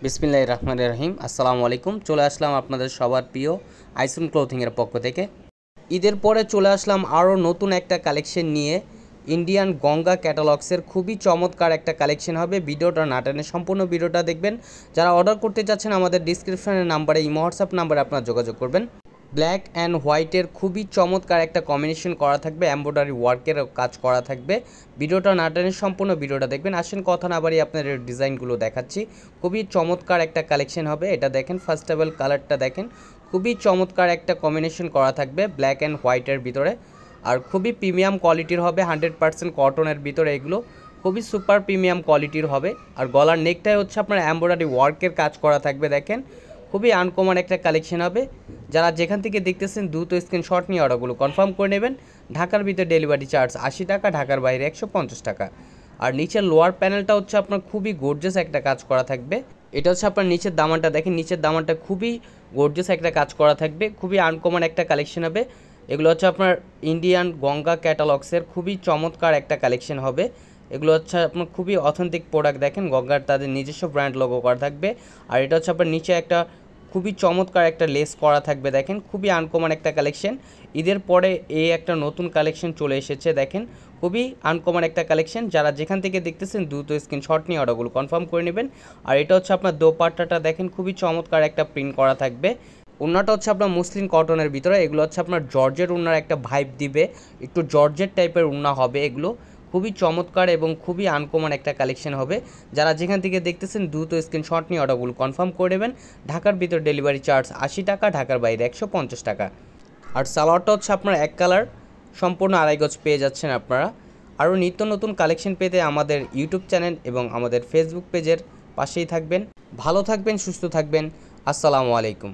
বিসমিল্লাহির রহমানির রহিম। আসসালামু আলাইকুম। চলে আসলাম আপনাদের সবার প্রিয় আইসন ক্লোথিংয়ের পক্ষ থেকে। ঈদের পরে চলে আসলাম আরও নতুন একটা কালেকশন নিয়ে। ইন্ডিয়ান গঙ্গা ক্যাটালগসের খুবই চমৎকার একটা কালেকশন হবে। ভিডিওটা না টেনে সম্পূর্ণ ভিডিওটা দেখবেন। যারা অর্ডার করতে চাচ্ছেন আমাদের ডিসক্রিপশনের নাম্বারে ইমো হোয়াটসঅ্যাপ নাম্বারে আপনারা যোগাযোগ করবেন। ব্ল্যাক অ্যান্ড হোয়াইটের খুবই চমৎকার একটা কম্বিনেশন করা থাকবে, এমব্রয়ডারি ওয়ার্কের কাজ করা থাকবে। ভিডিওটা না টেনে সম্পূর্ণ ভিডিওটা দেখবেন। আসেন কথা না বাড়িয়ে আপনাদের ডিজাইনগুলো দেখাচ্ছি। খুবই চমৎকার একটা কালেকশন হবে। এটা দেখেন, ফার্স্ট অফ অল কালারটা দেখেন, খুবই চমৎকার একটা কম্বিনেশন করা থাকবে ব্ল্যাক অ্যান্ড হোয়াইটের ভিতরে। আর খুবই প্রিমিয়াম কোয়ালিটির হবে, 100% কটনের ভিতরে এগুলো খুবই সুপার প্রিমিয়াম কোয়ালিটির হবে। আর গলার নেকটাই হচ্ছে আপনার এমব্রয়ডারি ওয়ার্কের কাজ করা থাকবে। দেখেন খুবই আনকমন একটা কালেকশন হবে। যারা যেখান থেকে দেখতেছেন দ্রুত স্ক্রিনশট নিয়ে অর্ডারগুলো কনফার্ম করে নেবেন। ঢাকার ভিতরে ডেলিভারি চার্জ 80 টাকা, ঢাকার বাইরে 150 টাকা। আর নিচের লোয়ার প্যানেলটা হচ্ছে আপনার খুবই গর্জিয়াস একটা কাজ করা থাকবে। এটা হচ্ছে আপনার নিচের দামানটা দেখেন, নিচের দামানটা খুবই গর্জিয়াস একটা কাজ করা থাকবে, খুবই আনকমন একটা কালেকশন হবে। এগুলো হচ্ছে আপনার ইন্ডিয়ান গঙ্গা ক্যাটালগসের খুবই চমৎকার একটা কালেকশন হবে। এগুলো হচ্ছে আপনার খুবই অথেন্টিক প্রোডাক্ট। দেখেন গঙ্গার তাদের নিজস্ব ব্র্যান্ড লোগো করা থাকবে। আর এটা হচ্ছে আপনার নিচে একটা খুবই চমৎকার একটা লেস করা থাকবে। দেখেন খুবই আনকমন একটা কালেকশন। ঈদের পরে এই একটা নতুন কালেকশন চলে এসেছে। দেখেন খুবই আনকমন একটা কালেকশন। যারা যেখান থেকে দেখতেছেন দ্রুত স্ক্রিনশট নিয়ে অর্ডারগুলো কনফার্ম করে নেবেন। আর এটা হচ্ছে আপনার দোপাট্টাটা দেখেন খুবই চমৎকার একটা প্রিন্ট করা থাকবে। ওড়নাটা হচ্ছে আপনার মুসলিম কটনের ভিতরে। এগুলো হচ্ছে আপনার জর্জের ওড়নার একটা ভাইব দিবে, একটু জর্জের টাইপের ওড়না হবে এগুলো। খুবই চমৎকার এবং খুবই আনকমন একটা কালেকশন হবে। যারা যেখান থেকে দেখতেছেন দ্রুত স্ক্রিনশট নিয়ে অর্ডারগুলো কনফার্ম করে নেবেন। ঢাকার ভিতর ডেলিভারি চার্জ 80 টাকা, ঢাকার বাইরে 150 টাকা। আর সালোয়ারটা হচ্ছে আপনার এক কালার, সম্পূর্ণ আড়াই গজ পেয়ে যাচ্ছেন আপনারা। আরও নিত্য নতুন কালেকশন পেতে আমাদের ইউটিউব চ্যানেল এবং আমাদের ফেসবুক পেজের পাশেই থাকবেন। ভালো থাকবেন, সুস্থ থাকবেন। আসসালামু আলাইকুম।